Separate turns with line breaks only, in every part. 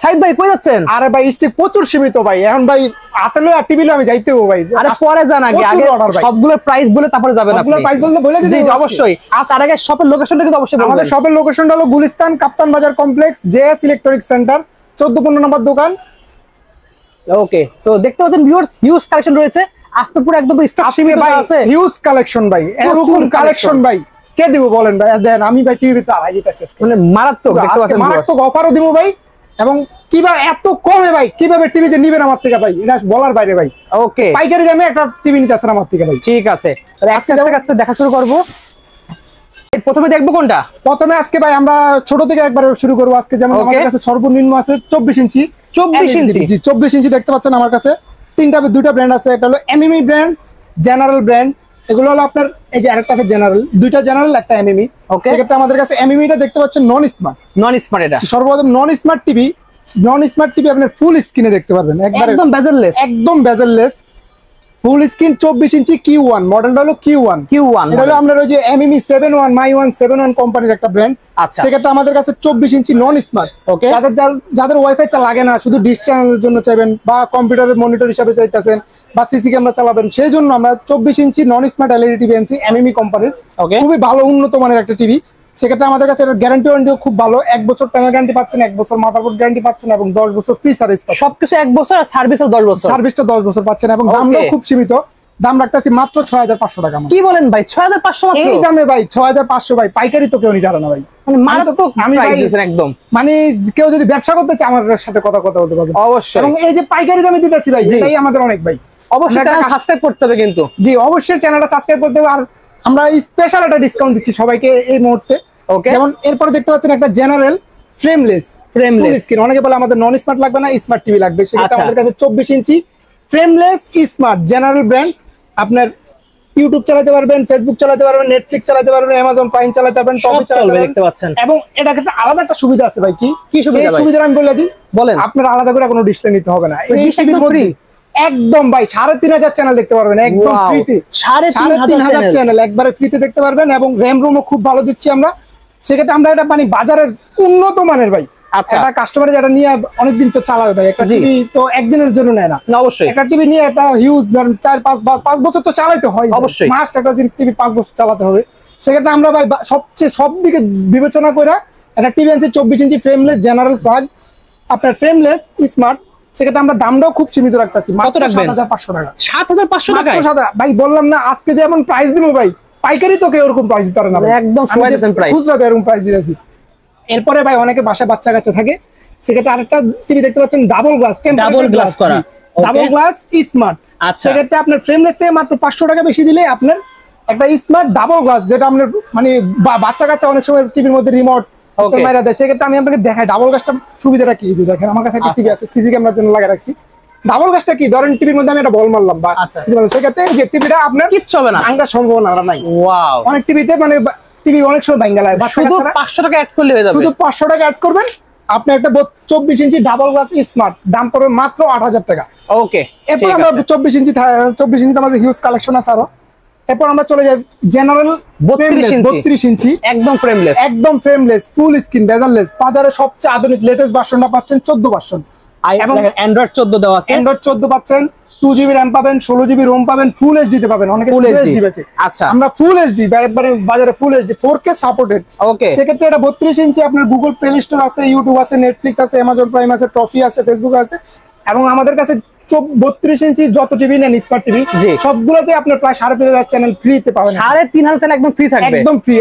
সাইদ ভাই কই যাচ্ছেন?
আরে ভাই স্টক প্রচুর সীমিত ভাই, এখন ভাই হাতে লয়ে টিভি লয়ে আমি যাইতেও ভাই।
আরে পরে জান, আগে সবগুলোর প্রাইস বলে তারপরে যাবেন আপনি।
সবগুলোর প্রাইস বলে দিই।
জি অবশ্যই। আর তার আগে শপের লোকেশনটা কিন্তু অবশ্যই বলবেন।
আমাদের শপের লোকেশনটা হলো গুলিস্তান কাপ্তান বাজার কমপ্লেক্স, জেএস ইলেকট্রনিক্স সেন্টার, 14-15 নম্বর দোকান।
ওকে, তো দেখতে পাচ্ছেন ভিউয়ার্স, হিউজ কালেকশন রয়েছে। আজ তো পুরো একদম স্টক সীমিত আছে।
হিউজ কালেকশন ভাই, এরকম কালেকশন ভাই কে দিব বলেন ভাই? দেন আমি ভাই টিভিতে আড়াই দিতেছি,
মানে মারাত্মক দেখতে পাচ্ছেন,
মারাত্মক অফারও দিব ভাই। এবং কিভাবে এত কমে ভাই কিভাবে টিভি যে নিবেন আমার থেকে ভাই, এটা বলার বাইরে ভাই।
ওকে,
পাইকারি দামে একটা টিভি নিতে আসেন আমার থেকে ভাই।
ঠিক আছে, তাহলে আজকে দেখা শুরু করব। প্রথমে দেখবো কোনটা?
প্রথমে আজকে ভাই আমরা ছোট থেকে একবার শুরু করবো। আজকে যেমন আমাদের কাছে সর্বনিম্ন আছে 24 ইঞ্চি।
24 ইঞ্চি?
জি 24 ইঞ্চি দেখতে পাচ্ছেন আমার কাছে। দুইটা ব্র্যান্ড আছে, একটা হলো এমএমই ব্র্যান্ড, জেনারেল ব্র্যান্ড। এগুলো হলো আপনার, এই যে আরেকটা আছে জেনারেল, দুইটা জেনারেল একটা এমএমই। সেক্ষেত্রে আমাদের কাছে এমএমইটা দেখতে পাচ্ছেন নন স্মার্ট।
এটা
সর্বপ্রথম নন স্মার্ট টিভি আপনার ফুল স্ক্রিনে দেখতে পারবেন,
একদম
বেজেললেস ফুল স্ক্রিন 24 ইঞ্চি Q1, মডেলটা হলো Q1। এটা হলো আপনার ওই যে এমএমই 71 My1 71 কোম্পানির একটা ব্র্যান্ড। সেক্ষেত্রে আমাদের কাছে 24 ইঞ্চি নন স্মার্ট। যাদের ওয়াইফাই লাগে না, শুধু ডিশ চ্যানেলের জন্য চাইবেন, বা কম্পিউটারের মনিটর হিসাবে চাইতেছেন, বা সিসি ক্যামেরা চালাবেন, সেই জন্য আমরা 24 ইঞ্চি নন স্মার্ট এলইডি টিভি আনছি এমএমই কোম্পানির। খুবই ভালো উন্নত মানের একটা টিভি। সেক্ষেত্রে আমাদের কাছে এর গ্যারান্টি ওয়ারেন্টিও খুব ভালো। 1 বছর প্যানেল গ্যারান্টি পাচ্ছেন, 1 বছর মাদারবোর্ড গ্যারান্টি পাচ্ছেন, এবং 10 বছর ফ্রি সার্ভিস পাচ্ছেন।
সবকিছু 1 বছর, আর সার্ভিসও 10 বছর।
সার্ভিসটা 10 বছর পাচ্ছেন, এবং দামটাও খুব সীমিত। দাম রাখতেছি মাত্র 6500 টাকা।
কি বলেন ভাই, 6500 মাত্র?
এই দামে ভাই 6500 ভাই, পাইকারি তো কেউ নিতে পারে না ভাই।
মানে মারাত্মক আমি ভাই একদম,
মানে কেউ যদি ব্যবসা করতে চায় আমার সাথে কথা বলতে পারবে
অবশ্যই।
এবং এই যে পাইকারি দামে দিতেছি ভাই, এটাই আমাদের অনেক ভাই।
অবশ্যই চ্যানেল সাবস্ক্রাইব করতে হবে কিন্তু।
জি অবশ্যই চ্যানেলটা সাবস্ক্রাইব করতে হবে। আর আমরা স্পেশাল একটা ডিসকাউন্ট দিচ্ছি সবাইকে এই মুহূর্তে। যেমন এরপরে দেখতে পাচ্ছেন একটা জেনারেল ফ্রেমলেস স্ক্রিন। অনেকে বলে আমাদের নন স্মার্ট লাগবে না, স্মার্ট টিভি লাগবে। সেটা আমাদের কাছে 24 ইঞ্চি ফ্রেমলেস স্মার্ট জেনারেল ব্র্যান্ড। আপনার ইউটিউব চালাতে পারবেন, ফেসবুক চালাতে পারবেন, নেটফ্লিক্স চালাতে পারবেন, অ্যামাজন প্রাইম চালাতে পারবেন, টপি চালাতে পারবেন, দেখতে পাচ্ছেন। এবং এটা কিন্তু আলাদা একটা সুবিধা আছে ভাই। কি সুবিধা আমি বলে দিই, বলেন। আপনার আলাদা করে কোনো ডিসপ্লে নিতে হবে না, এই টিভির মধ্যে একদম ভাই 3500 চ্যানেল দেখতে পারবেন একদম ফ্রিতে। 3500 চ্যানেল একবারে ফ্রিতে দেখতে পারবেন, এবং র‍্যাম রোমও খুব ভালো দিচ্ছি আমরা। সেক্ষেত্রে আমরা এটা মানে বাজারের উন্নত মানের ভাই। একটা কাস্টমার যেটা নিয়ে অনেকদিন তো চালাবে ভাই, একটা টিভি তো একদিনের জন্য নেয় না। অবশ্যই একটা টিভি নিয়ে একটা হিউজ ধরেন 4-5 বছর তো চালাতে হয়। অবশ্যই মাস্ট একটা টিভি 5 বছর চালাতে হবে। সেক্ষেত্রে আমরা ভাই সব দিকে বিবেচনা করে একটা টিভি আনছি 24 ইঞ্চি ফ্রেমলেস জেনারেল ফ্ল্যাগ, আপনার ফ্রেমলেস স্মার্ট। সেক্ষেত্রে আমরা দামটাও খুব সীমিত রাখতেছি, মাত্র 7500 টাকা। 7500 টাকা ভাই, বললাম না আজকে যেমন প্রাইস দিব ভাই, পাইকারি তো কেউ এরকম প্রাইস দিতে পারে না, একদম খুচরা এরকম প্রাইস দিয়েছি। এরপরে ভাই অনেকে বাসায় বাচ্চা কাচ্চা থাকে, সেক্ষেত্রে আরেকটা টিভি দেখতে পাচ্ছেন ডাবল গ্লাস করা, ডাবল গ্লাস স্মার্ট। সেক্ষেত্রে আপনার ফ্রেমলেস থেকে মাত্র 500 টাকা বেশি দিলে আপনার একটা স্মার্ট ডাবল গ্লাস, যেটা আপনার মানে বাচ্চা কাচ্চা অনেক সময় টিভির মধ্যে রিমোট মাইরা দেয়। সেক্ষেত্রে আমি আপনাকে দেখাই ডাবল গ্লাসটা সুবিধাটা কি। যে দেখেন আমার কাছে একটা টিভি আছে, সিসি ক্যামেরার জন্য লাগিয়ে রাখছি। ডাবল গ্লাসটা কি, ধরেন টিভির মধ্যে আমি একটা বল মারলাম বা সেক্ষেত্রে যে টিভিটা আপনার কিচ্ছু হবে না, ভাঙার সম্ভাবনা নাই। অনেক টিভিতে মানে টিভি অনেক সময় ভাঙা যায়। শুধু 500 টাকা অ্যাড করলে হয়ে যাবে। শুধু 500 টাকা অ্যাড করবেন, আপনি একটা 24 ইঞ্চি ডাবল গ্লাস স্মার্ট, দাম পড়বে মাত্র 8000 টাকা। ওকে, এরপর আমরা 24 ইঞ্চিতে আমাদের হিউজ কালেকশন আছে আরো। এরপর আমরা চলে যাই জেনারেল 32 ইঞ্চি একদম ফ্রেমলেস ফুল স্ক্রিন বেজারলেস। বাজারে সবচেয়ে আধুনিক লেটেস্ট ভার্সনটা পাচ্ছেন 14 ভার্সন, এবং অ্যান্ড্রয়েড 14 দেওয়া আছে। অ্যান্ড্রয়েড 14 পাচ্ছেন, 2GB RAM পাবেন, 16GB ROM পাবেন, ফুল এইচডি তে পাবেন। অনেকে ফুল এইচডি আছে। আচ্ছা, আমরা ফুল এইচডি বাজারে ফুল এইচডি 4K সাপোর্টেড। ওকে, সেক্ষেত্রে এটা 32 ইঞ্চি আপনার গুগল প্লে স্টোর আছে, ইউটিউব আছে, নেটফ্লিক্স আছে, অ্যামাজন প্রাইম আছে, ট্রফি আছে, ফেসবুক আছে। এবং আমাদের কাছে 32 ইঞ্চি যত টিভি নেন স্মার্ট টিভি সবগুলোতে আপনার প্রায় 3500 চ্যানেল ফ্রিতে পাবেন। 3500 চ্যানেল একদম ফ্রি থাকবে,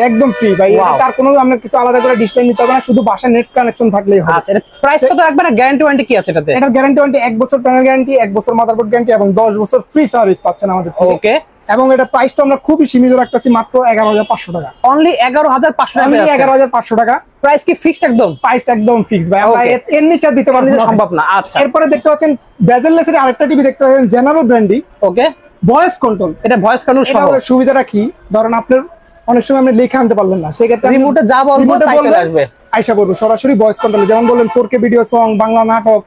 একদম ফ্রি ভাই। তার কোনো আপনার কিছু আলাদা করে ডিসপ্লে নিতে হবে না, শুধু বাসায় নেট কানেকশন থাকলেই হবে। আচ্ছা, প্রাইস কত রাখবেন? গ্যারান্টি ওয়ারেন্টি কি আছে এটাতে? এটার গ্যারান্টি ওয়ারেন্টি 1 বছর প্যানেল গ্যারান্টি, 1 বছর মাদারবোর্ড গ্যারান্টি, এবং 10 বছর ফ্রি সার্ভিস পাচ্ছেন আমাদের থেকে। ওকে, এবং এটা প্রাইসটা আমরা খুবই সীমিত রাখতেছি, মাত্র 11500 টাকা। অনলি 11500 টাকা। 11500 টাকা। প্রাইস কি ফিক্সড? একদম প্রাইসটা একদম ফিক্সড ভাই, আমরা এর নিচে দিতে পারবো না, সম্ভব না। আচ্ছা, এরপরে দেখতে পাচ্ছেন বেজেললেসের আরেকটা টিভি দেখতে পাচ্ছেন জেনারেল ব্র্যান্ডি। ওকে, ভয়েস কন্ট্রোল। এটা ভয়েস কন্ট্রোল সহ। এর সুবিধাটা কি, ধরেন আপনার অনেক সময় আপনি লেখা আনতে পারলেন না, সেক্ষেত্রে রিমোটে যা বলবো তাই চলে আসবে, আইসা বলবো সরাসরি ভয়েস কন্ট্রোল। যেমন বলেন 4K ভিডিও, সং, বাংলা নাটক,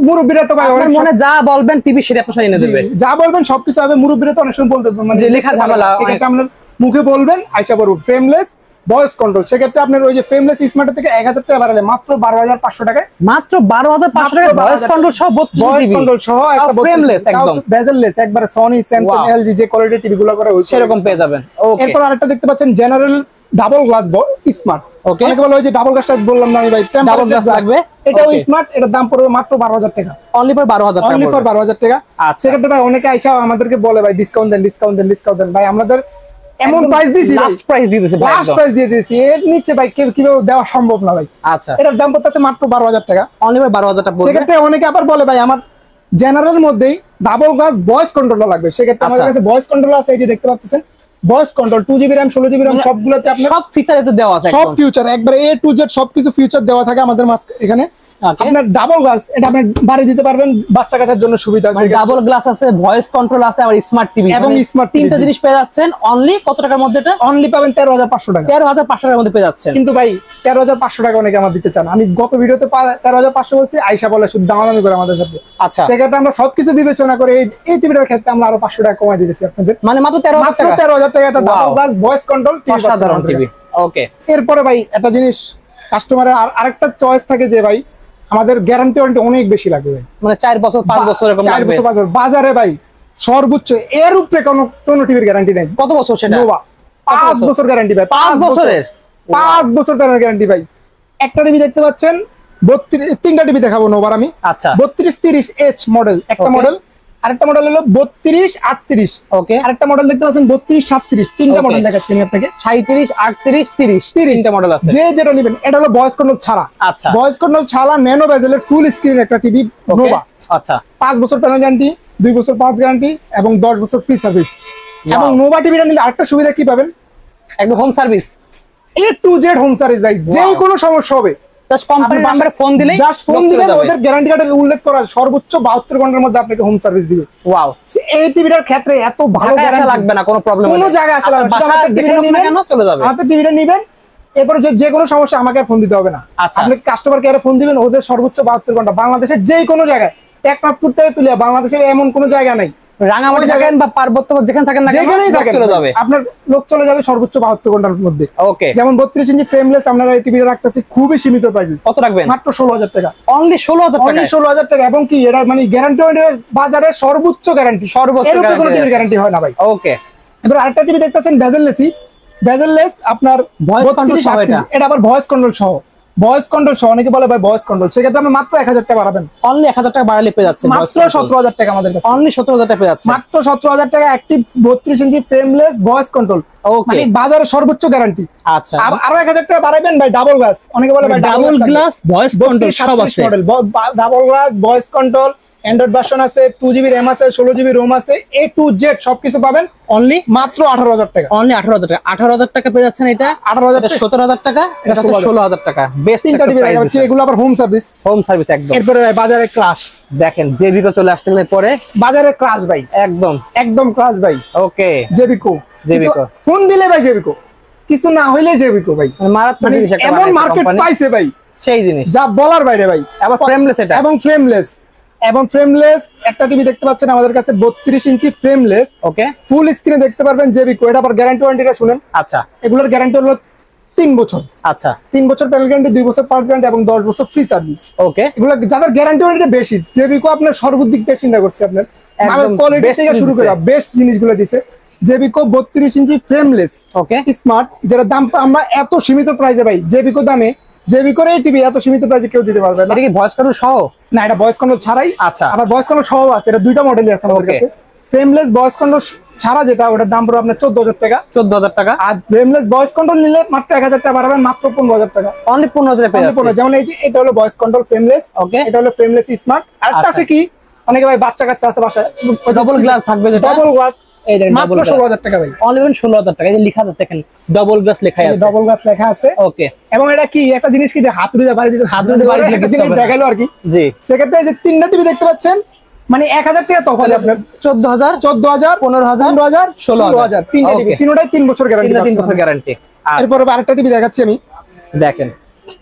মুরব্বিরা তো ভাই অনেক মনে যা বলবেন টিভি সেটা আপনার সামনে এনে দেবে, যা বলবেন সবকিছু হবে। মুরব্বিরা তো অনেক সময় বলতে মানে লেখা ঝামেলা, সেটা আপনার মুখে বলবেন, আইসা বলবো। ফ্রেমলেস ভয়েস কন্ট্রোল, সেক্ষেত্রে আপনার ওই যে ফ্রেমলেস স্মার্ট থেকে 1000 টাকা বাড়ালে মাত্র 12500 টাকায়,
মাত্র 12500 টাকা ভয়েস কন্ট্রোল সহ 32
ভয়েস
জিবি
কন্ট্রোল সহ একটা
ফ্রেমলেস একদম
বেজেললেস, একবারে সনি স্যামসাং এলজি যে কোয়ালিটি টিভি গুলো করে
সেরকম পেয়ে যাবেন। ওকে,
এরপর আরেকটা দেখতে পাচ্ছেন জেনারেল ডাবল গ্লাস স্মার্ট।
ওকে,
অনেকে বলে ওই যে ডাবল গ্লাসটা বললাম না আমি ভাই,
ডাবল গ্লাস লাগবে,
এটাও স্মার্ট, এটার দাম পড়বে মাত্র 12000 টাকা,
অনলি ফর 12000 টাকা,
অনলি ফর 12000 টাকা।
আচ্ছা,
সেক্ষেত্রে ভাই অনেকে আইসা আমাদেরকে বলে ভাই ডিসকাউন্ট দেন, ডিসকাউন্ট দেন, ডিসকাউন্ট দেন। ভাই আমাদের এমন প্রাইস দিয়েছি,
লাস্ট প্রাইস দিতেছি ভাই,
লাস্ট প্রাইস দিয়ে দিয়েছি, এর নিচে ভাই কিভাবে দেওয়া সম্ভব না ভাই।
আচ্ছা,
এটার দাম পড়তেছে মাত্র 12000 টাকা,
অনলি ফর 12000 টাকা পড়বে।
সেক্ষেত্রে অনেকে আবার বলে ভাই আমার জেনারেল মধ্যেই ডাবল গ্লাস ভয়েস কন্ট্রোলার লাগবে, সেক্ষেত্রে আমাদের কাছে ভয়েস কন্ট্রোলার আছে, এই যে দেখতে পাচ্ছেন voice control 2GB RAM 16GB RAM সবগুলোতে আপনার
সব ফিচার এতে দেওয়া আছে,
সব ফিচার একবারে A to Z সবকিছু ফিচার দেওয়া থাকে আমাদের এখানে। আপনার ডাবল গ্লাস, এটা আপনি বাড়ি দিতে পারবেন, বাচ্চা কাচ্চার জন্য সুবিধা আছে,
ডাবল গ্লাস আছে, ভয়েস কন্ট্রোল আছে, আর স্মার্ট টিভি
এবং স্মার্ট
তিনটা জিনিস পেয়ে যাচ্ছেন অনলি কত টাকার মধ্যে? এটা
অনলি পাবেন 13500 টাকা,
13500 টাকার মধ্যে পেয়ে যাচ্ছেন।
কিন্তু ভাই 13500 টাকা অনেকে আমার দিতে চান, আমি গত ভিডিওতে 13500 বলছি, আয়শা বলে শুধু দামাদামি করে আমাদের সাথে।
আচ্ছা,
সেক্ষেত্রে আমরা সবকিছু বিবেচনা করে এই টিভিটার ক্ষেত্রে আমরা আরো 500 টাকা কমাই দিয়েছি আপনাদের,
মানে মাত্র 13000 টাকা,
একটা ডাবল গ্লাস ভয়েস কন্ট্রোল
সাধারণ টিভি। ওকে,
এরপরে ভাই একটা জিনিস কাস্টমারের আরেকটা চয়েস থাকে যে ভাই আমাদের গ্যারান্টি ওয়ারেন্টি অনেক বেশি লাগবে ভাই,
মানে 4 বছর 5 বছর এরকম লাগবে।
4 বছর বাজারে ভাই সর্বোচ্চ এর উপরে কোনো টিভির গ্যারান্টি নাই।
কত বছর সেটা?
নোভা 5 বছর গ্যারান্টি ভাই,
5 বছরের
5 বছর প্যানেল গ্যারান্টি ভাই। একটা টিভি দেখতে পাচ্ছেন তিনটা টিভি দেখাবো নোভার আমি।
আচ্ছা,
3230H মডেল একটা মডেল, আরেকটা মডেল হলো 3238।
ওকে,
আরেকটা মডেল দেখতে পাচ্ছেন 3237, তিনটা মডেল দেখাচ্ছি আমি আপনাকে,
37 38 30 তিনটা মডেল আছে,
যে যেটা নেবেন। এটা হলো ভয়েস কন্ট্রোল ছাড়া,
আচ্ছা
ভয়েস কন্ট্রোল ছাড়া ন্যানো বেজেলের ফুল স্ক্রিন একটা টিভি নোভা।
আচ্ছা,
5 বছর প্যানেল গ্যারান্টি, 2 বছর পার্টস গ্যারান্টি এবং 10 বছর ফ্রি সার্ভিস। এবং নোভা টিভিটা নিলে আরেকটা সুবিধা কি পাবেন?
একদম home service,
A to Z home service ভাই, যে কোনো সমস্যা হবে
জাস্ট কোম্পানির নাম্বারে ফোন দিলেই,
জাস্ট ফোন দিবেন, ওদের গ্যারান্টি কার্ডে উল্লেখ করা সর্বোচ্চ 72 ঘন্টার মধ্যে আপনাকে হোম সার্ভিস দিবে।
ওয়াও,
এই টিভিটার ক্ষেত্রে এত ভালো গ্যারান্টি
লাগবে না, কোনো প্রবলেম
কোনো জায়গায় আসা লাগবে না, শুধু আমাদের টিভিটা নেবেন,
চলে যাবে,
আমাদের টিভিটা নেবেন, এরপরে যে কোনো সমস্যা আমাকে আর ফোন দিতে হবে না। আপনি কাস্টমার কেয়ারে ফোন দিবেন, ওদের সর্বোচ্চ 72 ঘন্টা বাংলাদেশের যে কোনো জায়গায়, টেকনাফপুর থেকে তুলিয়া বাংলাদেশের এমন কোনো জায়গা নাই,
রাঙামাটি থাকেন বা পার্বত্য যেখানে থাকেন না
যেখানেই থাকেন
চলে যাবে,
আপনার লোক চলে যাবে সর্বোচ্চ 72 ঘন্টার মধ্যে।
ওকে,
যেমন 32 ইঞ্চি ফ্রেমলেস আপনারা এই টিভিটা রাখতেছি খুবই সীমিত প্রাইসে।
কত রাখবেন?
মাত্র 16000 টাকা,
অনলি 16000 টাকা,
অনলি 16000 টাকা। এবং কি এটা মানে গ্যারান্টি বাজারে সর্বোচ্চ গ্যারান্টি,
সর্বোচ্চ
এর উপরে কোনো টিভির গ্যারান্টি হয় না ভাই।
ওকে,
এবার আরেকটা টিভি দেখতেছেন বেজেললেস আপনার
ভয়েস কন্ট্রোল সহ,
এটা আবার ভয়েস কন্ট্রোল সহ, ভয়েস কন্ট্রোল সহ, অনেকে বলে ভাই ভয়েস কন্ট্রোল, সেক্ষেত্রে আপনি মাত্র 1000 টাকা বাড়াবেন,
অনলি 1000 টাকা বাড়ালে পেয়ে যাচ্ছেন
মাত্র 17000 টাকা আমাদের কাছে,
অনলি 17000 টাকা পেয়ে যাচ্ছেন,
মাত্র 17000 টাকা অ্যাক্টিভ 32 ইঞ্চি ফ্রেমলেস ভয়েস কন্ট্রোল, মানে বাজারে সর্বোচ্চ গ্যারান্টি।
আচ্ছা,
আরো 1000 টাকা বাড়াবেন ভাই ডাবল গ্লাস, অনেকে বলে ভাই
ডাবল গ্লাস ভয়েস কন্ট্রোল সব আছে,
double glass voice control Android version আছে, 2GB RAM আছে, 16GB ROM আছে, A to Z সবকিছু পাবেন
অনলি
মাত্র 18000 টাকা,
অনলি 18000 টাকা, 18000 টাকা পেয়ে যাচ্ছেন। এটা
18000
এটা 17000 টাকা, এটা 16000 টাকা, বেস্ট
তিনটা টিভি দেখাচ্ছি, এগুলো আবার হোম সার্ভিস,
হোম সার্ভিস একদম।
এরপরে বাজারে ক্রাশ
দেখেন, জেবিকো চলে আসছে পরে,
বাজারে ক্রাশ ভাই, একদম ক্রাশ ভাই।
ওকে,
জেবিকো ফোন দিলে ভাই জেবিকো, কিছু না হইলে জেবিকো ভাই,
মারাত্মক জিনিস একটা
এমন মার্কেট পাইছে ভাই,
সেই জিনিস
যা বলার বাইরে ভাই।
আবার ফ্রেমলেস, এটা
এবং ফ্রেমলেস একটা টিভি দেখতে পাচ্ছেন আমাদের কাছে 32 ইঞ্চি ফ্রেমলেস,
ওকে,
ফুল স্ক্রিনে দেখতে পারবেন জেবিকো। এটা আবার গ্যারান্টি ওয়ারেন্টিটা শুনেন।
আচ্ছা,
এগুলোর গ্যারান্টি হলো 3 বছর,
আচ্ছা
3 বছর প্যানেল গ্যারান্টি, 2 বছর পার্টস গ্যারান্টি এবং 10 বছর ফ্রি সার্ভিস।
ওকে,
এগুলো যাদের গ্যারান্টি ওয়ারেন্টি বেশি, জেবিকো আপনার সর্বদিক থেকে চিন্তা করছি, আপনার মালের কোয়ালিটি থেকে শুরু করে বেস্ট জিনিসগুলো দিছে। জেবিকো 32 ইঞ্চি ফ্রেমলেস,
ওকে,
স্মার্ট, যেটা দাম আমরা এত সীমিত প্রাইসে ভাই, জেবিকো দামে জেবিকোর এই টিভি এত সীমিত প্রাইসে কেউ দিতে পারবে না।
এটা কি ভয়েস কন্ট্রোল সহ?
না, এটা ভয়েস কন্ট্রোল ছাড়াই।
আচ্ছা,
আবার ভয়েস কন্ট্রোল সহ আছে, এটা দুইটা মডেলই আছে আমাদের কাছে। ফ্রেমলেস ভয়েস কন্ট্রোল ছাড়া যেটা, ওটার দাম পড়বে আপনার 14000 টাকা,
14000 টাকা।
আর ফ্রেমলেস ভয়েস কন্ট্রোল নিলে মাত্র 1000 টাকা বাড়াবেন, মাত্র 15000 টাকা,
অনলি 15000 পেয়ে যাচ্ছে।
যেমন এই যে এটা হলো ভয়েস কন্ট্রোল ফ্রেমলেস,
ওকে,
এটা হলো ফ্রেমলেস স্মার্ট। আরেকটা আছে কি, অনেকে ভাই বাচ্চা কাচ্চা আছে বাসায়,
ডাবল গ্লাস থাকবে, যেটা
ডাবল গ্লাস,
এই
মাত্র 16000 টাকা ভাই,
অনলি 16000 টাকা। এই যে লেখা আছে দেখেন, ডাবল গ্লাস লেখা আছে,
ডাবল গ্লাস লেখা আছে।
ওকে,
এবং এটা কি একটা জিনিস কি হাতুড়ি দিয়ে বাড়ি দিতে,
হাতুড়ি দিয়ে বাড়ি দিতে
একটা জিনিস দেখালো আর কি।
জি,
সেক্ষেত্রে এই যে তিনটা টিভি দেখতে পাচ্ছেন, মানে 1000 টাকা তফাৎ আপনার,
14000
15000 15000 তিনটা টিভি, তিনটাই 3 বছর গ্যারান্টি,
3 বছর গ্যারান্টি।
এরপর আরেকটা টিভি দেখাচ্ছি আমি,
দেখেন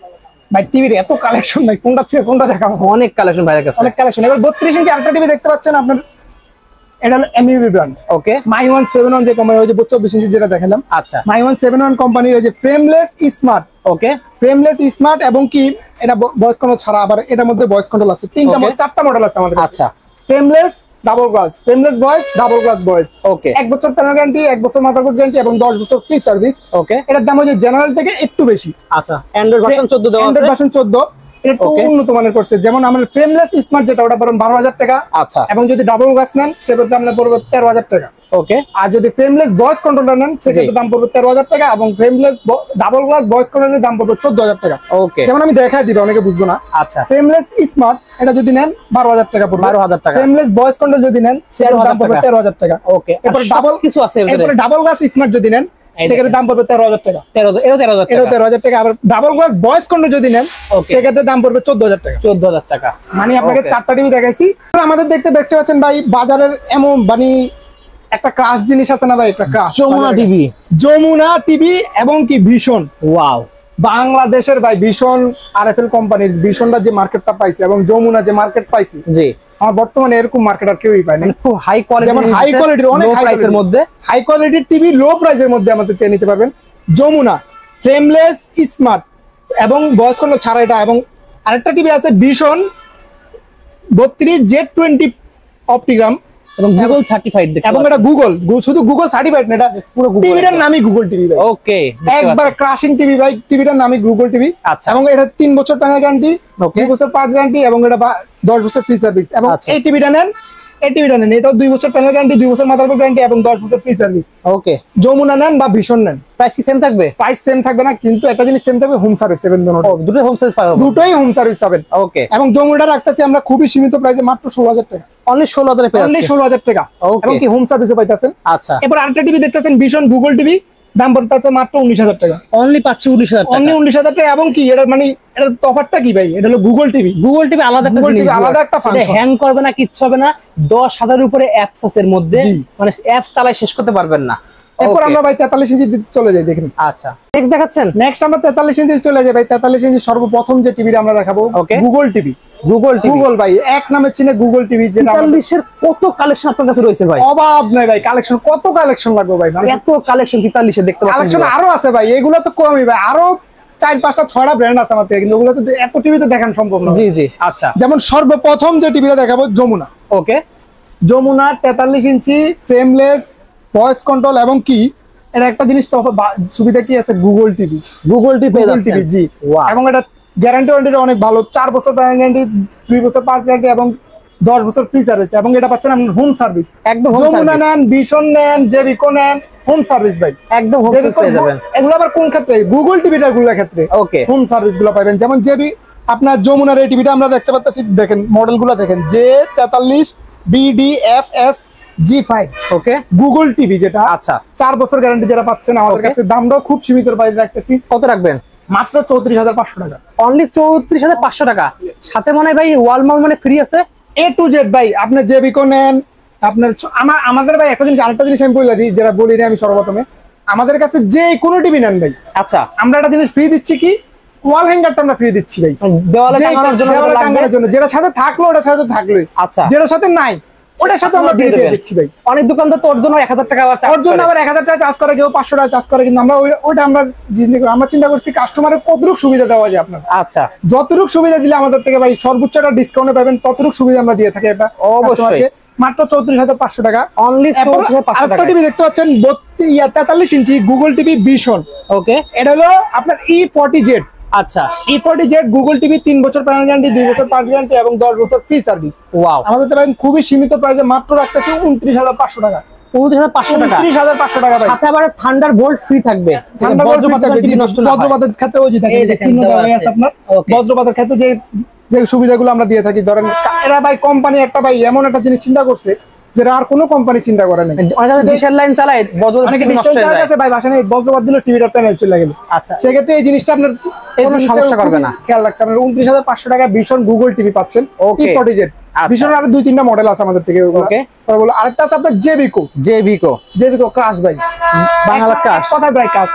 ভাই টিভির এত কালেকশন ভাই, কোনটা থেকে কোনটা দেখাবো,
অনেক কালেকশন ভাইয়ের কাছে,
অনেক কালেকশন। এবার 32 ইঞ্চি আরেকটা টিভি দেখতে পাচ্ছেন আপনার, এটা হলো এমইউভি ব্র্যান্ড।
ওকে,
মাই 171 যে কোম্পানি, ওই যে 24 ইঞ্চি যেটা দেখালাম,
আচ্ছা
মাই 171 কোম্পানির ওই যে ফ্রেমলেস স্মার্ট।
ওকে,
ফ্রেমলেস স্মার্ট এবং কি এটা ভয়েস কন্ট্রোল ছাড়া, আবার এটার মধ্যে ভয়েস কন্ট্রোল আছে, তিনটা চারটা মডেল আছে আমাদের।
আচ্ছা,
frameless double glass, frameless voice, double glass voice.
Okay,
1 বছর প্যানেল গ্যারান্টি, 1 বছর মাদারবোর্ড গ্যারান্টি এবং 10 বছর ফ্রি সার্ভিস।
ওকে,
এটার দাম হচ্ছে জেনারেল থেকে একটু বেশি।
আচ্ছা, অ্যান্ড্রয়েড ভার্সন 14 দেওয়া আছে,
অ্যান্ড্রয়েড ভার্সন 14, এটা একটু উন্নত মানের করছে। যেমন আমাদের ফ্রেমলেস স্মার্ট যেটা, ওটা পড়বে 12,000 টাকা।
আচ্ছা,
এবং যদি ডাবল গ্লাস নেন সেক্ষেত্রে আপনার পড়বে 13,000 টাকা।
ওকে,
আর যদি ফ্রেমলেস ভয়েস কন্ট্রোলার নেন সেক্ষেত্রে দাম পড়বে 13,000 টাকা এবং ফ্রেমলেস ডাবল গ্লাস ভয়েস কন্ট্রোলারের দাম পড়বে 14,000 টাকা।
ওকে,
যেমন আমি দেখাই দিব, অনেকে বুঝবো না।
আচ্ছা,
ফ্রেমলেস স্মার্ট এটা যদি নেন 12,000 টাকা পড়বে।
12,000 টাকা।
ফ্রেমলেস ভয়েস কন্ট্রোল যদি নেন সেটার দাম পড়বে 13,000 টাকা।
ওকে,
এরপর ডাবল
কিছু আছে,
এরপর ডাবল গ্লাস স্মার্ট যদি নেন সেক্ষেত্রে দাম পড়বে 13,000 টাকা। 13,000 টাকা। আবার ডাবল গ্লাস ভয়েস কন্ট্রোল যদি নেন সেক্ষেত্রে দাম পড়বে 14,000 টাকা।
14,000 টাকা।
মানে আপনাকে 4টা টিভি দেখাইছি। আমাদের দেখতে পাচ্ছেন ভাই বাজারের এমন মানে একটা ক্রাশ জিনিস আছে না ভাই, একটা ক্রাশ যমুনা টিভি এবং কি ভীষণ।
ওয়াও,
বাংলাদেশের ভাই ভীষণ আরএফএল কোম্পানির ভীষণটা যে মার্কেটটা পাইছে এবং যমুনা যে মার্কেট পাইছে,
জি
আমার বর্তমানে এরকম মার্কেট আর কেউই পায় না।
খুব হাই কোয়ালিটি,
যেমন হাই কোয়ালিটির, অনেক হাই প্রাইসের মধ্যে, হাই কোয়ালিটির টিভি লো প্রাইসের মধ্যে আমাদের থেকে নিতে পারবেন। যমুনা ফ্রেমলেস স্মার্ট এবং ভয়েস কন্ট্রোল ছাড়া এটা। এবং আরেকটা টিভি আছে ভীষণ 32 Z20 অপটিগ্রাম
এবং গুগল সার্টিফাইড,
এবং এটা গুগল, শুধু গুগল সার্টিফাইড না, এটা পুরো টিভিটার নামই গুগল টিভি ভাই।
ওকে,
একবার ক্রাশিং টিভি ভাই, টিভিটার নামই গুগল টিভি।
আচ্ছা,
এবং এটা 3 বছর প্যানেল গ্যারান্টি, 2 বছর পার্টস গ্যারান্টি এবং এটা 10 বছর ফ্রি সার্ভিস। এবং এই টিভিটা নেন, এটাও 2 বছর প্যানেল গ্যারান্টি, 2 বছর মাদারবোর্ড গ্যারান্টি এবং 10 বছর ফ্রি সার্ভিস।
ওকে,
যমুনা নেন বা ভীষণ নেন,
প্রাইস কি সেম থাকবে?
প্রাইস সেম থাকবে না, কিন্তু একটা জিনিস সেম থাকবে, হোম সার্ভিস পাবেন।
দুটোই হোম সার্ভিস পাবেন,
দুটোই হোম সার্ভিস পাবেন।
ওকে,
এবং যমুনাটা রাখতেছি আমরা খুবই সীমিত প্রাইসে, মাত্র 16,000 টাকা।
অনলি 16,000 পেয়ে যাচ্ছে,
16,000 টাকা। এবং কি হোম সার্ভিসে পাইতেছেন।
আচ্ছা,
এবার আরেকটা টিভি দেখতেছেন ভীষণ গুগল টিভি, দাম পড়তেছে মাত্র 19,000 টাকা।
অনলি পাচ্ছি 19,000 টাকা,
অনলি 19,000 টাকা। এবং কি এটা মানে এটার তফাৎটা কি ভাই, এটা হলো গুগল টিভি।
গুগল টিভি আলাদা একটা জিনিস,
আলাদা একটা ফাংশন,
হ্যাং করবে না, কিচ্ছু হবে না। 10,000 এর উপরে অ্যাপস আছে এর মধ্যে, মানে অ্যাপস চালাই শেষ করতে পারবেন না।
এরপর আমরা ভাই 43 ইঞ্চি চলে যাই, দেখেন।
আচ্ছা, নেক্সট দেখাচ্ছেন।
নেক্সট আমরা 43 ইঞ্চি চলে যাই ভাই। 43 ইঞ্চি সর্বপ্রথম যে টিভিটা আমরা দেখাবো গুগল টিভি। গুগল ভাই এক নামে চিনে গুগল টিভি। যেটা
43 এর কত কালেকশন আপনার কাছে রয়েছে ভাই?
অভাব নাই ভাই, কালেকশন কত কালেকশন লাগবে ভাই,
এত কালেকশন 43 এ দেখতে পাচ্ছেন।
কালেকশন আরো আছে ভাই, এগুলো তো কমই ভাই, আরো 4-5টা 6টা ব্র্যান্ড আছে আমার থেকে, কিন্তু ওগুলো তো এত টিভি তো দেখানো সম্ভব না।
জি জি, আচ্ছা।
যেমন সর্বপ্রথম যে টিভিটা দেখাবো যমুনা।
ওকে,
যমুনা 43 ইঞ্চি ফ্রেমলেস ভয়েস কন্ট্রোল এবং কি এর একটা জিনিস তো সুবিধা কি আছে, গুগল টিভি। জি। এবং এটা গ্যারান্টি ওয়ারেন্টি অনেক ভালো, 4 বছর গ্যারান্টি, 2 বছর পার্টস গ্যারান্টি এবং 10 বছর ফ্রি সার্ভিস। এবং এটা পাচ্ছেন আপনি হোম সার্ভিস, একদম যমুনা নেন, ভীষণ নেন, জেবিকো নেন, হোম সার্ভিস ভাই,
একদম হোম সার্ভিস পেয়ে যাবেন।
এগুলো আবার কোন ক্ষেত্রে, গুগল টিভিটার ক্ষেত্রে
ওকে
হোম সার্ভিস গুলো পাবেন। যেমন জেবি আপনার যমুনার এই টিভিটা আমরা দেখতে পাচ্ছি, দেখেন মডেলগুলো দেখেন, J43 BDFS G5।
ওকে,
গুগল টিভি যেটা,
আচ্ছা,
4 বছর গ্যারান্টি যারা পাচ্ছেন আমাদের কাছে, দামটাও খুব সীমিত প্রাইসে রাখতেছি।
কত রাখবেন?
মাত্র 34,500 টাকা।
অনলি 34,500 টাকা। সাথে মনে ভাই ওয়াল মাউন্ট মানে ফ্রি আছে,
A to Z ভাই। আপনার জেবিকো নেন, আপনার আমাদের ভাই একটা জিনিস, আরেকটা জিনিস আমি বলে দিই যেটা বলি না আমি সর্বপ্রথমে, আমাদের কাছে যে কোনো টিভি নেন ভাই,
আচ্ছা,
আমরা একটা জিনিস ফ্রি দিচ্ছি, কি ওয়াল হ্যাঙ্গারটা আমরা ফ্রি দিচ্ছি ভাই,
দেওয়ালে টাঙানোর জন্য।
যেটার সাথে থাকলো ওটার সাথে থাকলোই,
আচ্ছা,
যেটার সাথে নাই ওটার সাথে আমরা ফ্রি দিয়ে দিচ্ছি ভাই।
অনেক দোকানদার তো ওর জন্য 1,000 টাকা আবার চার্জ করে,
ওর জন্য আবার 1,000 টাকা চার্জ করে, কেউ 500 টাকা চার্জ করে, কিন্তু আমরা ওইটা আমরা চিন্তা করছি কাস্টমারের কতটুকু সুবিধা দেওয়া যায় আপনার।
আচ্ছা,
যতটুকু সুবিধা দিলে আমাদের থেকে ভাই সর্বোচ্চ একটা ডিসকাউন্টে পাবেন, ততটুকু সুবিধা আমরা দিয়ে থাকি। এটা
অবশ্যই
মাত্র 34,500 টাকা।
অনলি 34,500 টাকা।
টিভি দেখতে পাচ্ছেন 43 ইঞ্চি গুগল টিভি ভীষণ।
ওকে,
এটা হলো আপনার E40Z।
আচ্ছা,
E40Z গুগল টিভি, 3 বছর প্যানেল গ্যারান্টি, 2 বছর পার্টস গ্যারান্টি এবং 10 বছর ফ্রি সার্ভিস।
ওয়াও,
আমাদের পাবেন খুবই সীমিত প্রাইসে, মাত্র রাখতেছি 29,500 টাকা।
29,500 টাকা,
29,500 টাকা ভাই।
সাথে আবার থান্ডার বোল্ট ফ্রি থাকবে,
বজ্রপাতের ক্ষেত্রে ওই যে চিহ্ন দেওয়া আছে আপনার, বজ্রপাতের ক্ষেত্রে যে সুবিধাগুলো আমরা দিয়ে থাকি। ধরেন এরা ভাই কোম্পানি একটা ভাই এমন একটা জিনিস চিন্তা করছে যেটা আর কোনো কোম্পানি চিন্তা করে নাই।
ডিশের লাইন চালায়,
ভাই বাসায় বজ্রপাত দিলে টিভিটার প্যানেল চলে গেল।
আচ্ছা,
সেক্ষেত্রে এই জিনিসটা আপনার
সমস্যা করবে না,
খেয়াল রাখছে। আপনার 29,500 টাকা ভীষণ গুগল টিভি পাচ্ছেন। E40Z ভীষণ আরো 2-3টা মডেল আছে আমাদের থেকে। আরেকটা আছে আপনার জেবিকো ক্রাশ ভাই,
বাংলা ক্রাশ,
কথা ভাই ক্রাশ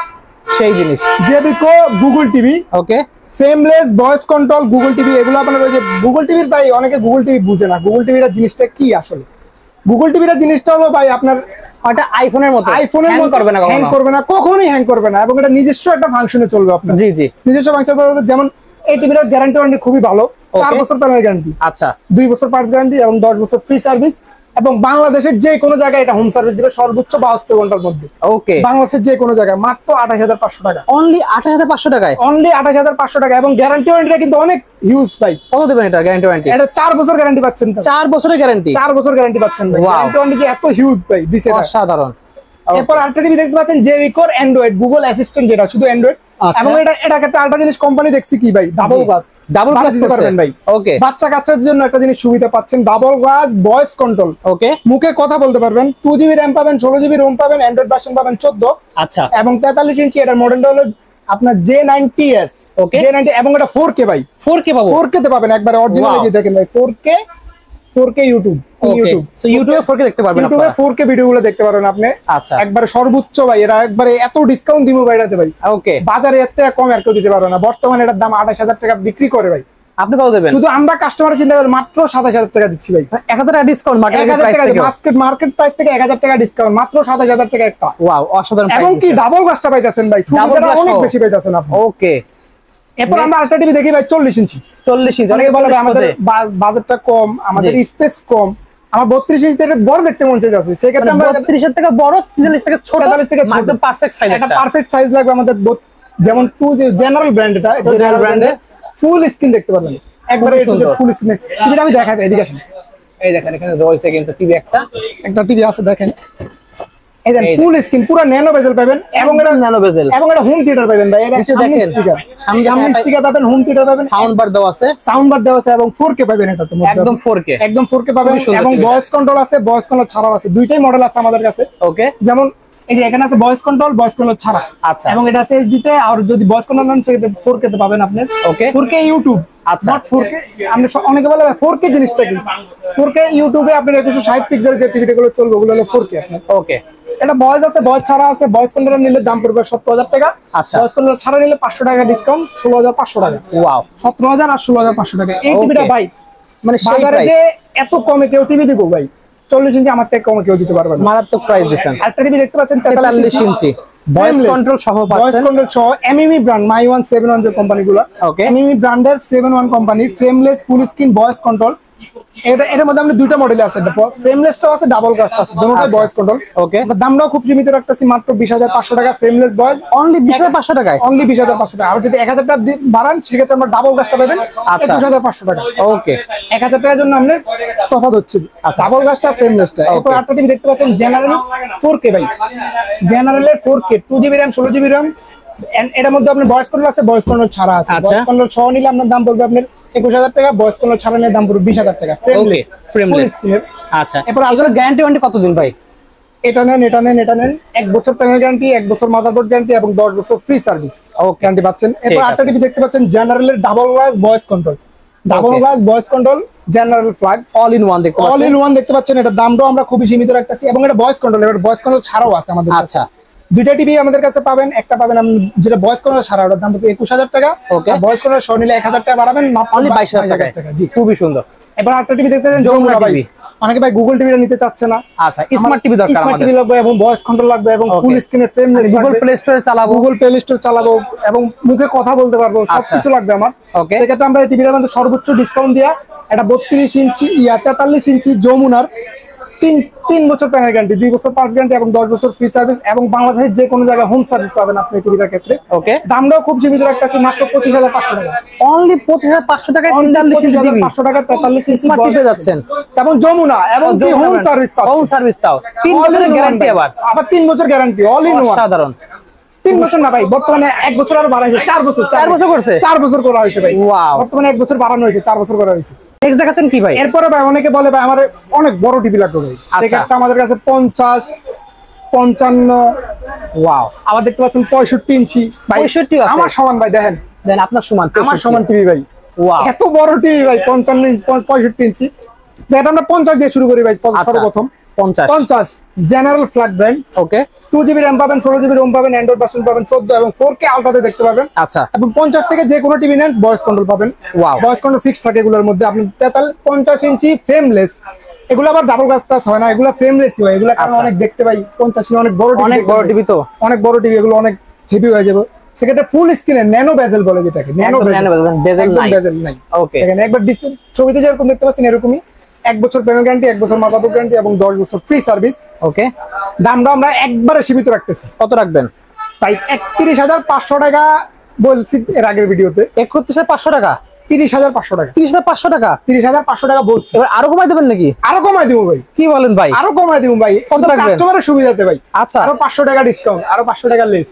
সেই জিনিস।
জেবিকো Google TV, okay, frameless voice control Google TV. এগুলো আপনার ওই যে গুগল টিভির ভাই, অনেকে গুগল টিভি বুঝে না, গুগল টিভির জিনিসটা কি আসলে। গুগল টিভির জিনিসটা হলো ভাই আপনার
এটা আইফোনের মতো
আইফোনের মতো হ্যাং করবে না, কখনোই হ্যাং করবে না, এবং এটা নিজস্ব একটা ফাংশনে চলবে আপনার।
জি জি,
নিজস্ব ফাংশন করবে। যেমন এই টিভির গ্যারান্টি ওয়ারেন্টি খুবই ভালো, 4 বছর প্যানেল গ্যারান্টি,
আচ্ছা
2 বছর পার্টস গ্যারান্টি এবং 10 বছর ফ্রি সার্ভিস, এবং বাংলাদেশের যে কোনো জায়গায় এটা হোম সার্ভিস দিবে সর্বোচ্চ 72 ঘন্টার মধ্যে।
ওকে,
বাংলাদেশের যে কোনো জায়গায় মাত্র 28500 টাকা,
অনলি 28500 টাকায়,
অনলি 28500 টাকা। এবং গ্যারান্টি ওয়ারেন্টিটা কিন্তু অনেক হিউজ ভাই।
কত দিবেন এটা গ্যারান্টি ওয়ারেন্টি?
এটা 4 বছর গ্যারান্টি পাচ্ছেন,
4 বছরের গ্যারান্টি,
4 বছর গ্যারান্টি পাচ্ছেন ভাই। গ্যারান্টি ওয়ারেন্টি যে এত হিউজ ভাই দিছে এটা
অসাধারণ।
এরপর আরেকটা টিভি দেখতে পাচ্ছেন JB core Android Google assistant, যেটা শুধু অ্যান্ড্রয়েড। এবং এটাকে একটা আরেকটা জিনিস কোম্পানি দেখছি কি ভাই, ডাবল গ্লাস দিতে পারবেন ভাই।
ওকে,
বাচ্চা কাচ্চাদের জন্য একটা জিনিস সুবিধা পাচ্ছেন, ডাবল গ্লাস ভয়েস কন্ট্রোল।
ওকে,
মুখে কথা বলতে পারবেন, 2GB র্যাম পাবেন, 16GB রোম পাবেন, অ্যান্ড্রয়েড ভার্সন পাবেন 14,
আচ্ছা,
এবং 43 ইঞ্চি। এটার মডেলটা হলো আপনার J90s।
ওকে,
J90 এবং এটা 4K ভাই,
4K পাবো,
4K তে পাবেন একবারে অরিজিনাল। যে দেখেন ভাই 4K ইউটিউব,
সো ইউটিউবে 4K দেখতে পারবেন,
ইউটিউবে 4K ভিডিওগুলো দেখতে পারবেন আপনি।
আচ্ছা,
একবারে সর্বোচ্চ ভাই, এরা একবারে এত ডিসকাউন্ট দিব ভাই এটাতে ভাই,
ওকে,
বাজারে এর থেকে কম আর কেউ দিতে পারবে না। বর্তমানে এটার দাম 28000 টাকা বিক্রি করে ভাই।
আপনি কত দেবেন?
শুধু আমরা কাস্টমার চিন্তা করে মাত্র 27000 টাকা দিচ্ছি ভাই।
1000 টাকা ডিসকাউন্ট,
মার্কেট প্রাইস থেকে 1000 টাকা ডিসকাউন্ট, মাত্র 27000 টাকা একটা।
ওয়াও, অসাধারণ।
এবং কি ডাবল গ্লাসটা পাইতেছেন ভাই, সুবিধাটা অনেক বেশি পাইতেছেন আপনি।
ওকে,
এরপর আমরা আরেকটা টিভি দেখি ভাই 40 ইঞ্চি।
40 ইঞ্চি
অনেকে বলে ভাই আমাদের বাজেটটা কম, আমাদের স্পেস কম, আমার 32 ইঞ্চি থেকে বড় দেখতে মন চাইছে, সেই ক্ষেত্রে আমরা
32 এর থেকে বড়, 43 থেকে ছোট,
43 থেকে ছোট
একদম পারফেক্ট সাইজ,
একটা পারফেক্ট সাইজ লাগবে আমাদের। যেমন জেনারেল ব্র্যান্ড, এটা জেনারেল ব্র্যান্ডে ফুল স্ক্রিন দেখতে পারবেন, একবারে ফুল স্ক্রিন টিভিটা আমি দেখাবো। এদিকে আসেন,
এই দেখেন এখানে রয়েছে কিন্তু টিভি একটা
টিভি আছে দেখেন, এই দেখেন ফুল স্ক্রিন, পুরো ন্যানো বেজেল পাবেন, এবং এটা
ন্যানো বেজেল,
এবং এটা হোম থিয়েটার পাবেন ভাই। এটা
সামনে স্পিকার,
সামনে স্পিকার পাবেন, হোম থিয়েটার পাবেন,
সাউন্ড বার দেওয়া আছে, এবং
4K পাবেন। এটাতে
একদম 4K
পাবেন, এবং ভয়েস কন্ট্রোল আছে, ভয়েস কন্ট্রোল ছাড়াও আছে, দুইটাই মডেল আছে আমাদের কাছে।
ওকে,
যেমন এই যে এখানে আছে ভয়েস কন্ট্রোল ছাড়া,
আচ্ছা,
এবং এটা আছে এইচডি তে। আর যদি ভয়েস কন্ট্রোল নেন সেটা 4K তে পাবেন আপনি।
ওকে,
4K ইউটিউব,
আচ্ছা,
নট 4K। আপনি অনেকে বলে 4K জিনিসটা কি, 4K ইউটিউবে আপনার 160 পিক্সেলের যে টিভিগুলো চলবে ওগুলো হলো 4K আপনার।
ওকে,
এটা ভয়েস আছে, ভয়েস ছাড়া আছে। ভয়েস কন্ট্রোল নিলে দাম পড়বে 17000 টাকা,
আচ্ছা,
ভয়েস কন্ট্রোল ছাড়া নিলে 500 টাকা ডিসকাউন্ট, 16500 টাকা।
ওয়াও,
17000 আর 16500 টাকা এই টিভিটা ভাই।
মানে
বাজারে যে এত কমে কেউ টিভি দিব ভাই, 40 ইঞ্চি আমার থেকে কমে কেউ দিতে পারবে না।
মারাত্মক প্রাইস দিবেন।
আরেকটা টিভি দেখতে পাচ্ছেন
43 ইঞ্চি, ভয়েস কন্ট্রোল সহ পাচ্ছেন,
ভয়েস কন্ট্রোল সহ। এমএমই ব্র্যান্ড, My171 যে কোম্পানিগুলো,
ওকে,
এমএমই ব্র্যান্ডের 71 company, frameless full screen voice control. এর মধ্যে আমরা দুইটা মডেল আছে, ফ্রেমলেসটাও আছে, ডাবল গ্লাসটা আছে, দুটোটাই ভয়েস কন্ট্রোল।
ওকে,
দামটাও খুব সীমিত রাখতেছি, মাত্র 20500 টাকা ফ্রেমলেস ভয়েস,
অনলি 20500 টাকায়,
অনলি 20500 টাকা। আর যদি 1000 টাকা বাড়ান সেক্ষেত্রে আমরা ডাবল গ্লাসটা পাবেন 21500 টাকা।
ওকে,
1000 টাকার জন্য আপনার তফাৎ হচ্ছে ডাবল গ্লাসটা ফ্রেমলেসটা। এরপর আরেকটা টিভি দেখতে পাচ্ছেন জেনারেল 4K ভাই, জেনারেলের 4K, 2GB RAM, 16GB RAM. এটার মধ্যে আপনার ভয়েস কন্ট্রোল আছে, ভয়েস কন্ট্রোল ছাড়া আছে। ভয়েস কন্ট্রোল সহ নিলে আপনার দাম পড়বে আপনার 21000 টাকা, ভয়েস কন্ট্রোল ছাড়া নিলে দাম পড়বে 20000 টাকা।
ফ্রেমলেস, আচ্ছা। এরপর আলাদা গ্যারান্টি ওয়ারেন্টি কতদিন ভাই?
এটা নেন 1 বছর প্যানেল গ্যারান্টি, 1 বছর মাদারবোর্ড গ্যারান্টি, এবং 10 বছর ফ্রি সার্ভিস গ্যারান্টি পাচ্ছেন। এরপর আরেকটা টিভি দেখতে পাচ্ছেন জেনারেলের double glass voice control, general flag
all in one দেখতে পাচ্ছেন।
এটার দামটাও আমরা খুবই সীমিত রাখতেছি, এবং এটা ভয়েস কন্ট্রোল, এটা ভয়েস কন্ট্রোল ছাড়াও আছে আমাদের।
আচ্ছা,
দুইটা টিভি আমাদের কাছে পাবেন, একটা পাবেন যেটা ভয়েস কন্ট্রোল ছাড়া, ওটার দাম 21000 টাকা।
ওকে,
ভয়েস কন্ট্রোল সহ নিলে 1000 টাকা বাড়াবেন,
অনলি 22000 টাকা।
জি,
খুবই সুন্দর।
এবার আরেকটা টিভি দেখতে দেন যমুনা ভাই। অনেকে ভাই গুগল টিভিটা নিতে চাচ্ছে না,
আচ্ছা, স্মার্ট টিভি দরকার,
স্মার্ট টিভি লাগবে, এবং ভয়েস কন্ট্রোল লাগবে, এবং ফুল স্ক্রিনের ফ্রেমলেস,
গুগল প্লে স্টোরে চালাবো,
এবং মুখে কথা বলতে পারবো, সবকিছু লাগবে আমার। সেক্ষেত্রে আমরা এই টিভিটার মধ্যে সর্বোচ্চ ডিসকাউন্ট দিয়া এটা 32 ইঞ্চি 43 ইঞ্চি যমুনার 3 বছর প্যানেল গ্যারান্টি, 2 বছর পার্টস গ্যারান্টি, এবং 10 বছর ফ্রি সার্ভিস, এবং বাংলাদেশের যে কোনো জায়গায় হোম সার্ভিস পাবেন আপনি এই টিভিটার ক্ষেত্রে।
ওকে,
দামটাও খুব সীমিত রাখতেছি, মাত্র 25500 টাকা,
অনলি 25500 টাকায়
500 টাকা 43 ইঞ্চি
স্মার্ট টিভি যাচ্ছেন,
এবং যমুনা, এবং হোম সার্ভিস পাচ্ছেন,
হোম সার্ভিস তাও 3 বছরের গ্যারান্টি, আবার
3 বছর গ্যারান্টি অল ইন ওয়ান।
সাধারণ
3 বছর না ভাই, বর্তমানে 1 বছর আরো বাড়াইছে, 4 বছর করছে, 4 বছর করা হয়েছে ভাই। ওয়াও, বর্তমানে 1 বছর বাড়ানো হয়েছে, 4 বছর করা হয়েছে।
নেক্সট দেখাচ্ছেন কি ভাই?
এরপরে ভাই অনেকে বলে ভাই আমার অনেক বড় টিভি লাগবে ভাই, সেক্ষেত্রে আমাদের কাছে 50, 55, ওয়াও, আবার দেখতে পাচ্ছেন 65 ইঞ্চি ভাই,
65 আছে
আমার সমান ভাই। দেখেন
আপনার সমান,
আমার সমান টিভি ভাই। ওয়াও, এত বড় টিভি ভাই, 55, 65 ইঞ্চি, যেটা আমরা 50 দিয়ে শুরু করি ভাই সর্বপ্রথম। 50 জেনারেল ফ্ল্যাট ব্র্যান্ড।
ওকে
2GB RAM পাবেন, 16GB ROM পাবেন, অ্যান্ড্রয়েড ভার্সন পাবেন 14 এবং 4K আলট্রাতে দেখতে পাবেন।
আচ্ছা
এবং 50 থেকে যে কোনো টিভি নেন ভয়েস কন্ট্রোল পাবেন।
Wow.
ভয়েস কন্ট্রোল ফিক্স থাকে এগুলোর মধ্যে। আপনি 50 ইঞ্চি ফ্রেমলেস, এগুলো আবার ডাবল গ্লাস টাচ হয় না, এগুলো ফ্রেমলেসই হয়। এগুলো কারণ অনেক দেখতে পাই 50 অনেক বড় টিভি,
অনেক বড় টিভি, তো
অনেক বড় টিভি, এগুলো অনেক হেভি হয়ে যাবে। সেক্ষেত্রে ফুল স্ক্রিনে ন্যানো বেজেল বলে যেটাকে, ন্যানো বেজেল নাই।
ওকে
এখানে একবার ছবিতে যেরকম দেখতে পাচ্ছেন এরকমই 1 বছর প্যানেল গ্যারান্টি, 1 বছর মাদারবোর্ড গ্যারান্টি এবং 10 বছর ফ্রি সার্ভিস।
ওকে
দামটা আমরা একবারে সীমিত রাখতেছি।
কত রাখবেন
তাই 31,500 টাকা বলছি এর আগের ভিডিওতে।
31,500 টাকা,
30,500 টাকা,
30,500 টাকা,
30,500 টাকা বলছি।
এবার আরো কমাই দেবেন নাকি?
আরো কমাই দিব ভাই,
কি বলেন ভাই?
আরো কমাই দিব ভাই,
কত রাখবেন?
কাস্টমারের সুবিধাতে ভাই।
আচ্ছা
আরো 500 টাকা ডিসকাউন্ট, আরো 500 টাকা লেস,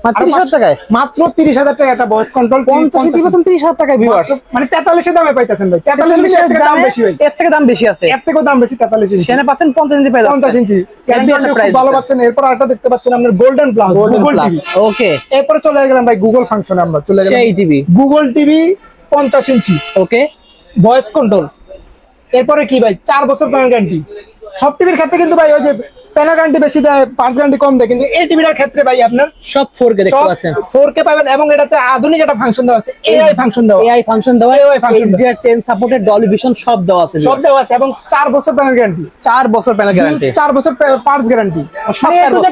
মানে 30,000 টাকায়,
মাত্র 30,000 টাকা একটা ভয়েস কন্ট্রোল।
50 30,000 টাকায় ভিউয়ার্স,
মানে 43 দামে পাইতেছেন ভাই। 43 এর থেকে দাম বেশি ভাই,
এর থেকে দাম বেশি আছে,
এর থেকেও দাম বেশি। 43 ইঞ্চি
সেখানে পাচ্ছেন 50 ইঞ্চি পেয়ে যাচ্ছে,
50 ইঞ্চি গ্যারান্টি খুব ভালো পাচ্ছেন। এরপর আরেকটা দেখতে পাচ্ছেন আপনার গোল্ডেন প্লাস গুগল টিভি।
ওকে
এরপর চলে গেলাম ভাই গুগল ফাংশনে, আমরা চলে গেলাম
সেই টিভি,
গুগল টিভি 50 ইঞ্চি
ওকে
ভয়েস কন্ট্রোল। এরপরে কি ভাই 4 বছর প্যানেল গ্যারান্টি। সব টিভির ক্ষেত্রে কিন্তু ভাই ওই যে প্যানেল গ্যারান্টি বেশি দেয়, পার্টস গ্যারান্টি কম দেয়, কিন্তু এই টিভিটার ক্ষেত্রে ভাই আপনার
সব 4K দেখতে পাচ্ছেন,
4K পাবেন এবং এটাতে আধুনিক একটা ফাংশন দেওয়া আছে, এআই ফাংশন দেওয়া,
এআই ফাংশন দেওয়া,
AI function
HDR10 supported, Dolby vision সব দেওয়া আছে,
সব দেওয়া আছে এবং 4 বছর প্যানেল গ্যারান্টি,
4 বছর প্যানেল গ্যারান্টি,
4 বছর পার্টস গ্যারান্টি,
সব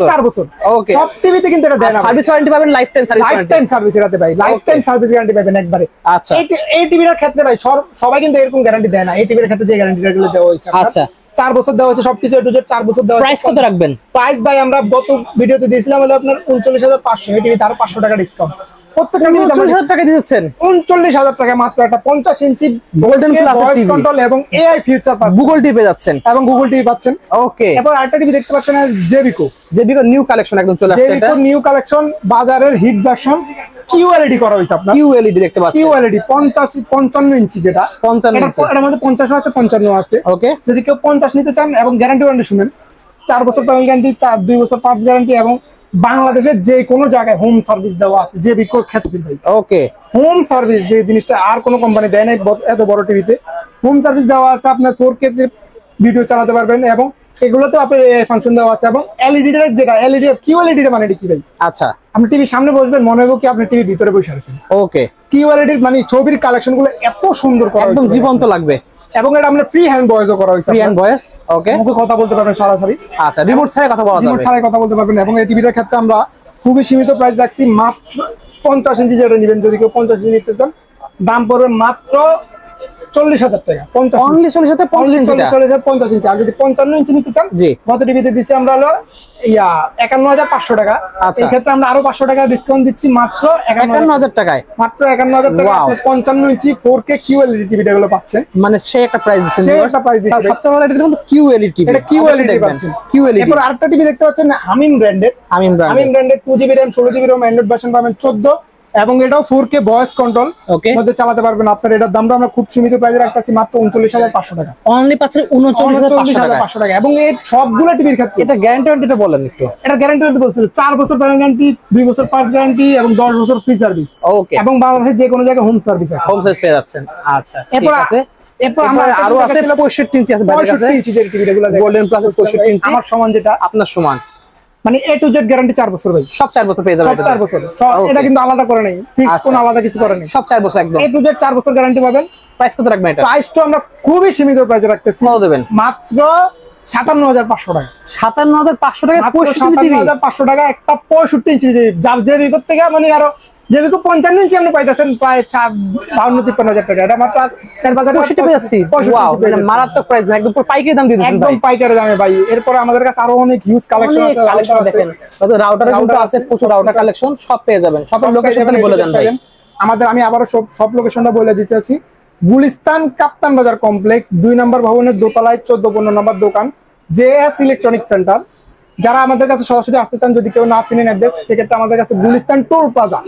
4 বছর।
ওকে
সব টিভিতে কিন্তু এটা দেয় না।
সার্ভিস ওয়ারেন্টি পাবেন, life time service
life
warranty,
time service এটাতে ভাই, লাইফ টাইম সার্ভিস গ্যারান্টি পাবেন একবারে।
আচ্ছা
এই টিভির ক্ষেত্রে ভাই সবাই কিন্তু এরকম গ্যারান্টি দেয় না। এই টিভির ক্ষেত্রে যে গ্যারান্টিটা দেওয়া হয়েছে,
আচ্ছা
4 বছর দেওয়া হয়েছে, সবকিছু A to Z 4 বছর দেওয়া হয়েছে।
প্রাইস কত রাখবেন?
প্রাইস ভাই আমরা গত ভিডিওতে দিয়েছিলাম হলো আপনার 39,500, এই টিভিতে আরো 500 টাকা ডিসকাউন্ট। প্রত্যেকটা টিভিতে
39,000 টাকা দিচ্ছেন,
39,000 টাকা মাত্র একটা 50 ইঞ্চি
গোল্ডেন প্লাস টিভি
কন্ট্রোল এবং এআই ফিউচার পাবেন,
গুগল টিভি পেয়ে যাচ্ছেন
এবং গুগল টিভি পাচ্ছেন।
ওকে
এরপর আরেকটা টিভি দেখতে পাচ্ছেন জেবিকো
নিউ কালেকশন একদম চলে আসছে, এটা
জেবিকো নিউ কালেকশন, বাজারের হিট ভার্সন, কিউএলইডি করা হয়েছে আপনার,
কিউএলইডি দেখতে পাচ্ছেন,
কিউএলইডি 55 ইঞ্চি, যেটা
55 ইঞ্চি,
এর মধ্যে 50 আছে 55 আছে।
ওকে
যদি কেউ 50 নিতে চান এবং গ্যারান্টি ওয়ারেন্টি শুনেন, 4 বছর প্যানেল গ্যারান্টি, 2 বছর পার্টস গ্যারান্টি এবং বাংলাদেশের যে কোনো জায়গায় হোম সার্ভিস দেওয়া আছে জেবিকোর ক্ষেত্রে ভাই।
ওকে
হোম সার্ভিস যে জিনিসটা আর কোনো কোম্পানি দেয় না এত বড় টিভিতে, হোম সার্ভিস দেওয়া আছে। আপনার 4K ভিডিও চালাতে পারবেন এবং এগুলোতেও আপনার এআই ফাংশন দেওয়া আছে এবং এলইডি যেটা এলইডি কিউএলইডি মানে কি ভাই,
আচ্ছা
আপনি টিভির সামনে বসবেন মনে হবে কি আপনি টিভির ভিতরে বসে আছেন।
ওকে
কিউএলইডি মানে ছবির কালেকশন গুলো এত সুন্দর করা
একদম
হয়েছে
জীবন্ত লাগবে,
এবং এটা আমরা ফ্রি হ্যান্ড ভয়েসও করা হয়েছে,
ফ্রি হ্যান্ড ভয়েস। ওকে
মুখে কথা বলতে পারবেন সরাসরি,
আচ্ছা রিমোট ছাড়াই কথা বলা
রিমোট
যাবে,
ছাড়াই কথা বলতে পারবেন। এবং এই টিভিটার ক্ষেত্রে আমরা খুবই সীমিত প্রাইস রাখছি, মাত্র 50 ইঞ্চি যেটা নেবেন, যদি কেউ 50 ইঞ্চি নিতে চান দাম পড়বে মাত্র 40,000 টাকা। 50
অনলি 40,000 50 ইঞ্চি,
50 ইঞ্চি। আর যদি 55 ইঞ্চি নিতে চান,
জি
গত টিভিতে দিচ্ছি আমরা হলো 51,500 টাকা।
আচ্ছা।
এই ক্ষেত্রে আমরা আরো 500 টাকা ডিসকাউন্ট দিচ্ছি, মাত্র
51,000 টাকায়,
মাত্র 51,000 টাকা।
Wow.
আপনি 55 ইঞ্চি 4K কিউএলইডি টিভিটা গুলো পাচ্ছেন,
মানে সে একটা প্রাইস দিচ্ছেন,
সেই একটা price দিচ্ছে।
সবচেয়ে ভালো এটা কিন্তু কিউএলইডি টিভি,
এটা কিউএলইডি পাচ্ছেন,
কিউএলইডি।
এরপর আরেকটা টিভি দেখতে পাচ্ছেন হামিম ব্র্যান্ডের,
আমিন
হামিম
ব্র্যান্ড,
ব্র্যান্ডের 2GB RAM 16GB ROM Android version পাবেন 14 এবং এটাও 4K ভয়েস কন্ট্রোল
ওকে
মধ্যে চালাতে পারবেন। আপনার এটার দামটা আমরা খুব সীমিত প্রাইসে রাখতেছি, মাত্র 39,500 টাকা,
অনলি পাচ্ছেন 39,500 টাকা।
39,500 টাকা। এবং এই সবগুলো টিভির ক্ষেত্রে
এটা গ্যারান্টি ওয়ারেন্টিটা বলেন একটু।
এটা গ্যারান্টি বলছিল 4 বছর প্যানেল গ্যারান্টি, 2 বছর পার্টস গ্যারান্টি এবং 10 বছর ফ্রি সার্ভিস,
ওকে
এবং বাংলাদেশের যে কোনো জায়গায় হোম সার্ভিস আছে।
হোম সার্ভিস পেয়ে যাচ্ছেন, আচ্ছা ঠিক
এরপর
আছে।
এরপর আমরা
আরো আছে 65 ইঞ্চি আছে,
65 ইঞ্চি যে টিভিগুলো
গোল্ডেন প্লাস 65 ইঞ্চি,
আমার সমান, যেটা
আপনার সমান,
মানে A to Z গ্যারান্টি 4 বছর ভাই,
সব 4 বছর পেয়ে যাবেন,
সব 4 বছর। এটা কিন্তু আলাদা করে নাই, ফিক্সড
আচ্ছা।
কোনো আলাদা কিছু করে নাই,
সব 4 বছর একদম।
A to Z 4 বছর গ্যারান্টি পাবেন।
প্রাইস কত রাখবেন এটা?
প্রাইসটা আমরা খুবই সীমিত প্রাইসে রাখতেছি,
কত দেবেন?
মাত্র 57,500 টাকা।
57,500 টাকা
মাত্র
65 টিভি,
57,500 টাকা একটা 65 ইঞ্চি যার যে বিগত থেকে মানে আরো যেবিকো 55 ইঞ্চি আপনি পাইতেছেন প্রায় 52-53,000 টাকা। এটা মাত্র 4-5,000
65 পেয়ে যাচ্ছি, ওয়াও মানে মারাত্মক প্রাইস, একদম পুরো পাইকারি দাম দিয়ে দিচ্ছেন
একদম
ভাই,
পাইকারি দামে ভাই। এরপর আমাদের কাছে আরো অনেক হিউজ কালেকশন
অনেক
আছে,
কালেকশন দেখেন, রাউটার কিন্তু আছে, প্রচুর রাউটার কালেকশন সব পেয়ে যাবেন। সব লোকেশনটা বলে দেন ভাই
আমাদের। আমি আবারও সব লোকেশনটা বলে দিতে চাচ্ছি, গুলিস্তান কাপ্তান বাজার কমপ্লেক্স 2 নম্বর ভবনের দোতলায় 14-15 নম্বর দোকান, জেএস ইলেকট্রনিক সেন্টার। যারা আমাদের কাছে সরাসরি আসতে চান, যদি কেউ না চিনেন অ্যাড্রেস, সেক্ষেত্রে আমাদের কাছে গুলিস্তান টোল প্লাজা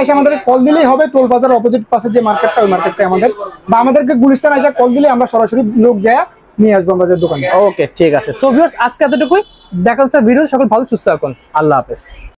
এসে আমাদের কল দিলেই হবে। টোল প্লাজার অপোজিট পাশে যে মার্কেটটা, ওই মার্কেটটা আমাদের, বা আমাদেরকে গুলিস্তান এসে কল দিলে আমরা সরাসরি লোক যায় নিয়ে আসবো আমাদের দোকানে।
ওকে ঠিক আছে। সো ভিউয়ার্স আজকে এতটুকুই, দেখা হচ্ছে ভিডিও। সকল ভালো সুস্থ থাকুন, আল্লাহ হাফেজ।